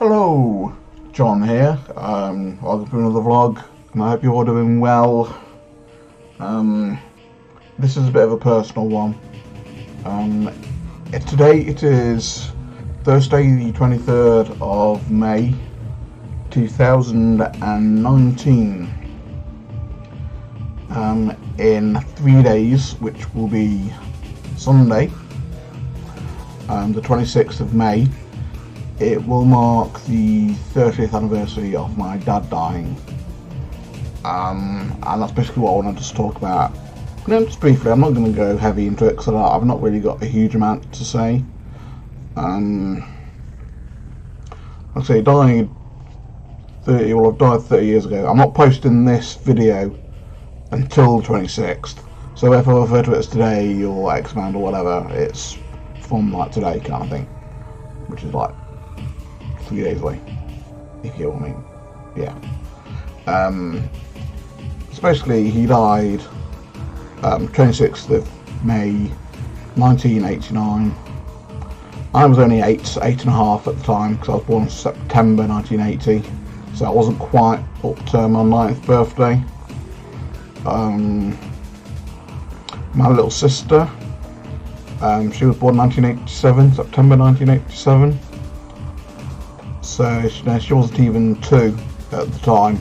Hello, John here. Welcome to another vlog, and I hope you're all doing well. This is a bit of a personal one. Today it is Thursday the 23rd of May 2019. In 3 days, which will be Sunday, the 26th of May, it will mark the 30th anniversary of my dad dying, and that's basically what I wanted to talk about. Just briefly, I'm not going to go heavy into it because I've not really got a huge amount to say. Like I say, he died 30 years ago. I'm not posting this video until the 26th, so if I refer to it as today or X amount or whatever, it's from like today kind of thing, which is like 3 days away, if you know what I mean. Yeah. So basically, he died 26th of May 1989. I was only eight and a half at the time because I was born in September 1980, so I wasn't quite up to my 9th birthday. My little sister, she was born 1987, September 1987. So she wasn't even 2 at the time,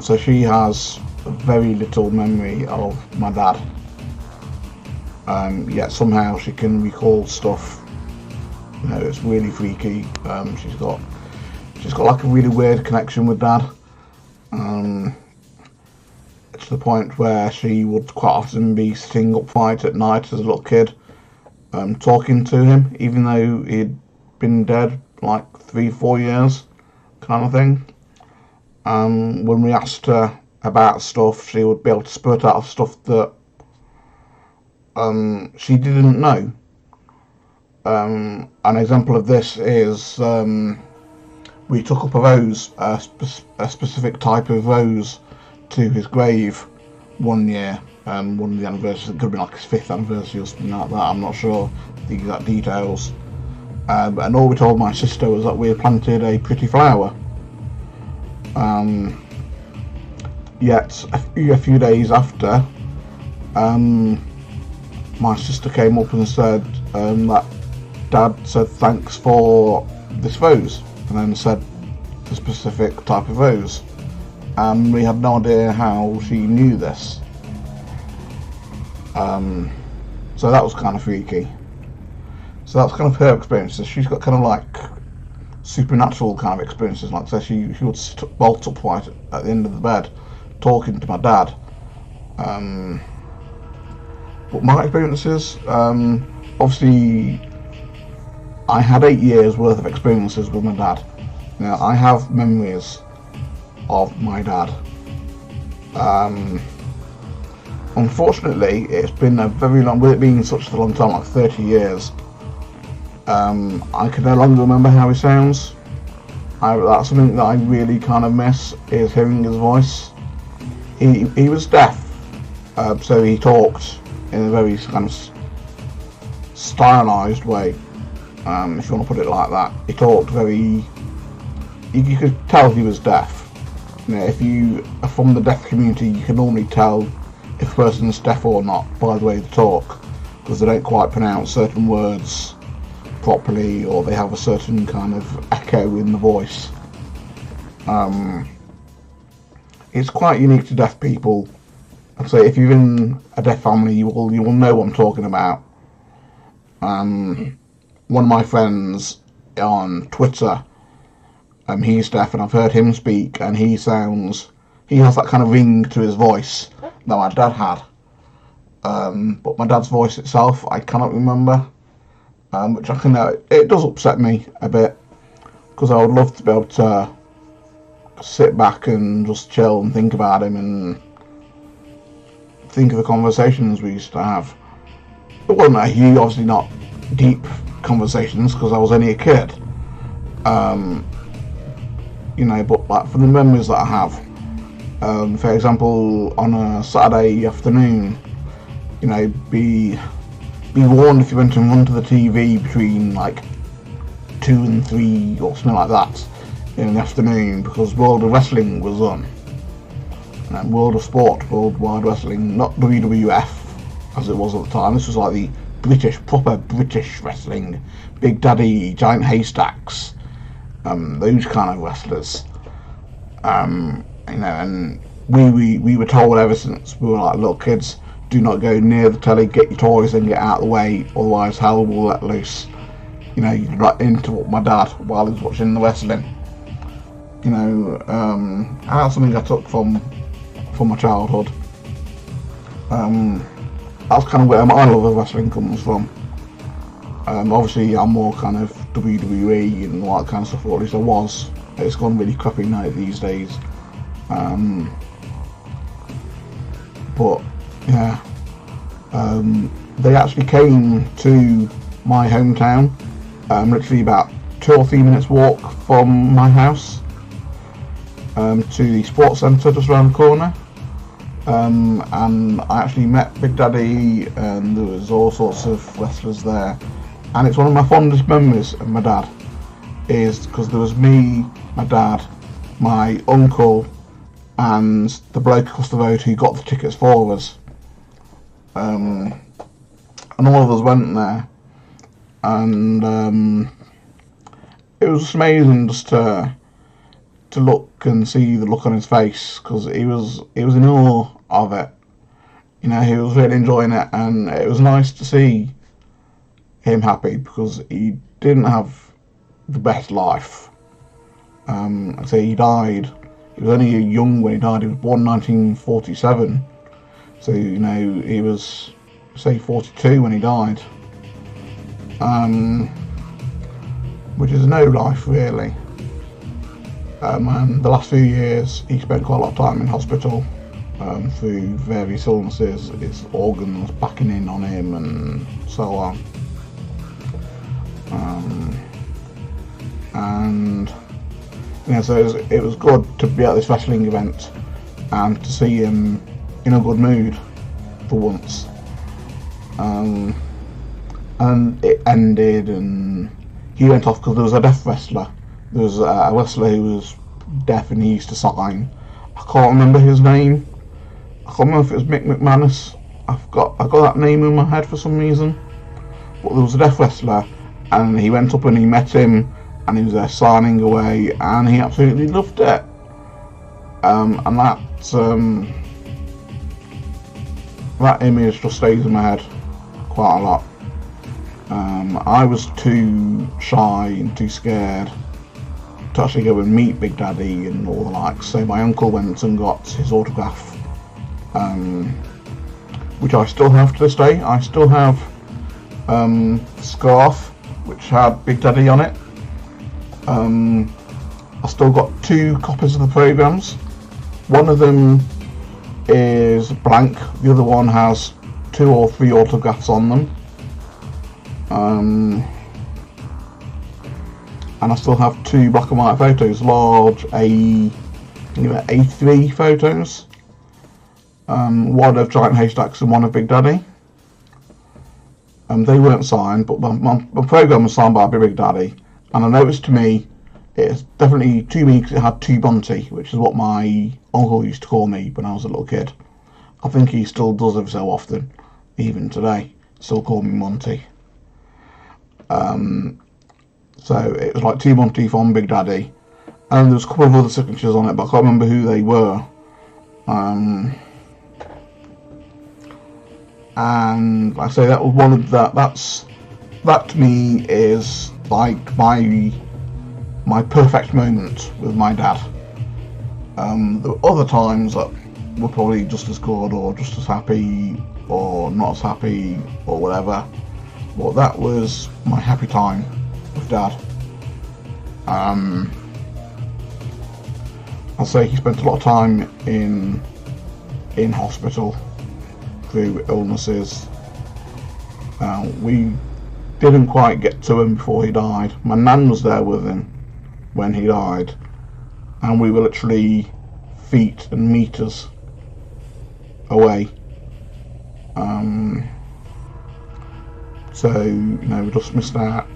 so she has very little memory of my dad. Yet somehow she can recall stuff. You know, it's really freaky. She's got like a really weird connection with dad. To the point where she would quite often be sitting up right at night as a little kid, talking to him, even though he'd been dead like 3-4 years, kind of thing. When we asked her about stuff, she would be able to spurt out stuff that she didn't know. An example of this is we took up a rose, a specific type of rose, to his grave one year. One of the anniversaries, it could have been like his 5th anniversary or something like that, I'm not sure the exact details. And all we told my sister was that we had planted a pretty flower. Yet a few days after, my sister came up and said that Dad said thanks for this rose, and then said the specific type of rose. And we had no idea how she knew this. So that was kind of freaky. So that's kind of her experiences. She's got kind of like supernatural kind of experiences. Like, so she would bolt upright at the end of the bed, talking to my dad. But my experiences, obviously, I had 8 years worth of experiences with my dad. Now, I have memories of my dad. Unfortunately, it's been a very long, with it being such a long time, like 30 years, I can no longer remember how he sounds. That's something that I really kind of miss, is hearing his voice. He was deaf, so he talked in a very kind of stylised way, if you want to put it like that. He talked very, you could tell he was deaf. You know, if you are from the deaf community, you can normally tell if a person's deaf or not by the way they talk, because they don't quite pronounce certain words properly, or they have a certain kind of echo in the voice. It's quite unique to deaf people. I'd say if you're in a deaf family, you will know what I'm talking about. One of my friends on Twitter, he's deaf, and I've heard him speak, and he has that kind of ring to his voice that my dad had. But my dad's voice itself, I cannot remember, which I can know it does upset me a bit, because I would love to be able to sit back and just chill and think about him and think of the conversations we used to have. It wasn't a huge, obviously not deep conversations, because I was only a kid. You know, but like from the memories that I have, for example, on a Saturday afternoon, you know, be warned if you went in front of the TV between like 2 and 3 or something like that in the afternoon, because World of Wrestling was on. World of Sport, Worldwide Wrestling, not WWF as it was at the time. This was like the proper British wrestling, Big Daddy, Giant Haystacks, those kind of wrestlers. And we were told ever since we were like little kids, do not go near the telly, get your toys and get out of the way, otherwise hell will let loose. You right into my dad while he was watching the wrestling. That's something I took from my childhood. That's kind of where my love of wrestling comes from. Obviously I'm more kind of WWE and all that kind of stuff, or at least I was. It's gone really crappy now these days. But yeah, they actually came to my hometown, literally about 2 or 3 minutes walk from my house, to the sports centre just around the corner. And I actually met Big Daddy, and there was all sorts of wrestlers there, and it's one of my fondest memories of my dad, is because there was me, my dad, my uncle, and the bloke across the road who got the tickets for us, and all of us went there, and it was just amazing just to look and see the look on his face, because he was in awe of it. He was really enjoying it, and it was nice to see him happy, because he didn't have the best life. I'd say he died. He was only young when he died. He was born in 1947, so he was, say, 42 when he died. Which is no life really. And the last few years he spent quite a lot of time in hospital through various illnesses, his organs backing in on him and so on. So it was good to be at this wrestling event and to see him in a good mood for once. And it ended, and he went off because there was a deaf wrestler. There was a wrestler who was deaf and he used to sign. I can't remember his name. I can't remember if it was Mick McManus. I got that name in my head for some reason. But there was a deaf wrestler, and he went up and he met him, and he was there signing away, and he absolutely loved it. And that image just stays in my head quite a lot. I was too shy and too scared to actually go and meet Big Daddy and all the likes, so my uncle went and got his autograph, which I still have to this day. I still have the scarf which had Big Daddy on it. I still got 2 copies of the programs. One of them is blank, the other one has 2 or 3 autographs on them. And I still have 2 black and white photos, large A3 photos. One of Giant Haystacks and one of Big Daddy. They weren't signed, but my program was signed by Big Daddy. And I noticed to me, it's definitely to me because it had 2 Monty, which is what my uncle used to call me when I was a little kid. I think he still does every so often, even today, still call me Monty. So it was like 2 Monty from Big Daddy, and there was a couple of other signatures on it, but I can't remember who they were. And like I say, that was one of that to me is like my perfect moment with my dad. There were other times that were probably just as good or just as happy or not as happy or whatever, but that was my happy time with Dad. I'll say he spent a lot of time in hospital through illnesses. We didn't quite get to him before he died. My nan was there with him when he died, and we were literally feet and meters away. So we just missed out.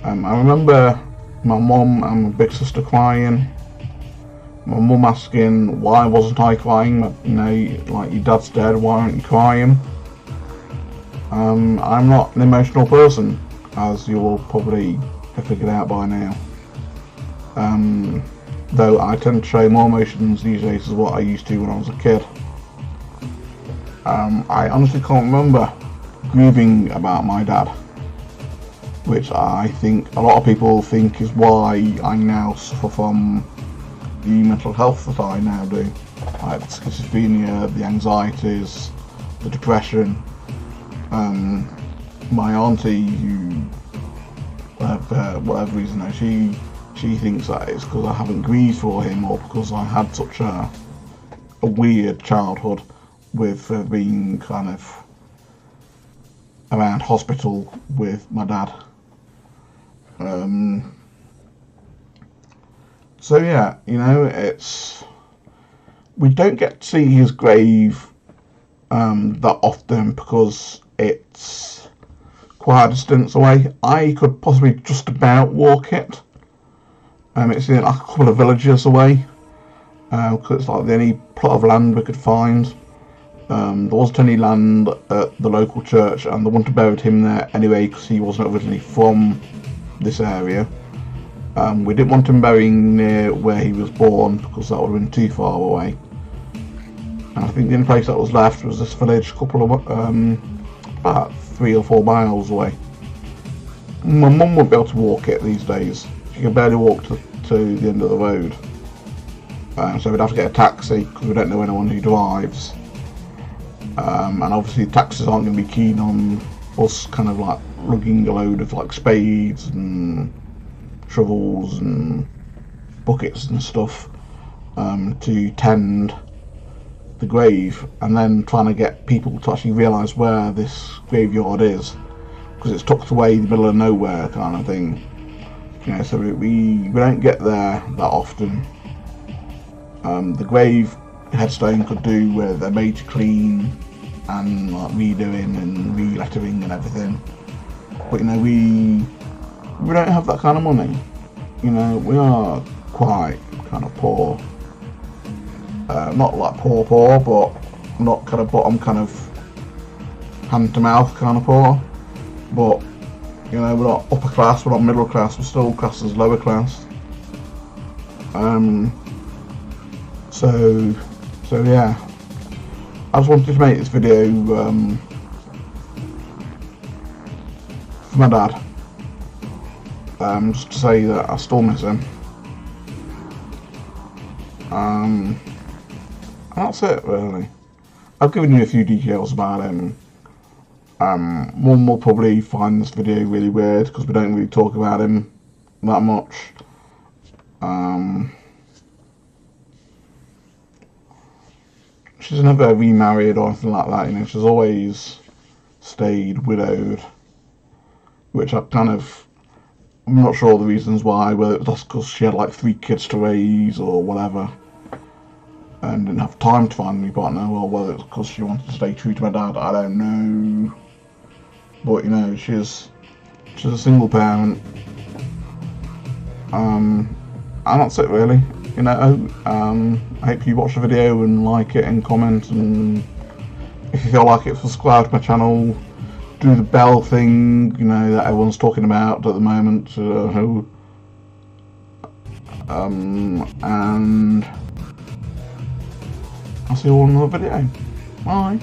I remember my mum and my big sister crying. My mum asking why wasn't I crying? You know, like, your dad's dead, why aren't you crying? I'm not an emotional person, as you will probably have figured out by now. Though I tend to show more emotions these days than what I used to when I was a kid. I honestly can't remember grieving about my dad, which I think a lot of people think is why I now suffer from the mental health that I now do. Like the schizophrenia, the anxieties, the depression. My auntie, who, whatever reason, she thinks that it's because I haven't grieved for him, or because I had such a weird childhood with being kind of around hospital with my dad. So yeah, you know, we don't get to see his grave that often because it's quite a distance away. I could possibly just about walk it. It's in like a couple of villages away, because it's like the only plot of land we could find. There wasn't any land at the local church, and they wanted to bury him there anyway because he wasn't originally from this area. We didn't want him burying near where he was born because that would have been too far away. And I think the only place that was left was this village, about 3 or 4 miles away. My mum wouldn't be able to walk it these days. She can barely walk to the end of the road. So we'd have to get a taxi because we don't know anyone who drives. And obviously taxis aren't going to be keen on us kind of like lugging a load of like spades and shovels and buckets and stuff to tend the grave, and then trying to get people to actually realise where this graveyard is, because it's tucked away in the middle of nowhere kind of thing. You know, so we don't get there that often. The grave headstone could do with they're made to clean and like redoing and re-lettering and everything, but you know, we don't have that kind of money. You know, we are quite kind of poor. Not like poor, but not kind of bottom, kind of hand to mouth kind of poor. But you know, we're not upper class, we're not middle class, we're still classed as lower class. So yeah, I just wanted to make this video for my dad, just to say that I still miss him. That's it really. I've given you a few details about him. One will probably find this video really weird because we don't really talk about him that much. She's never remarried or anything like that, you know, she's always stayed widowed, which I'm not sure the reasons why, whether it's just because she had like 3 kids to raise or whatever and didn't have time to find a new partner, or whether it's because she wanted to stay true to my dad, I don't know. But you know, she's a single parent. And that's it really. You know, I hope you watch the video and like it and comment, and if you feel like it, subscribe to my channel, do the bell thing, you know, that everyone's talking about at the moment, and I'll see you all in another video. Bye.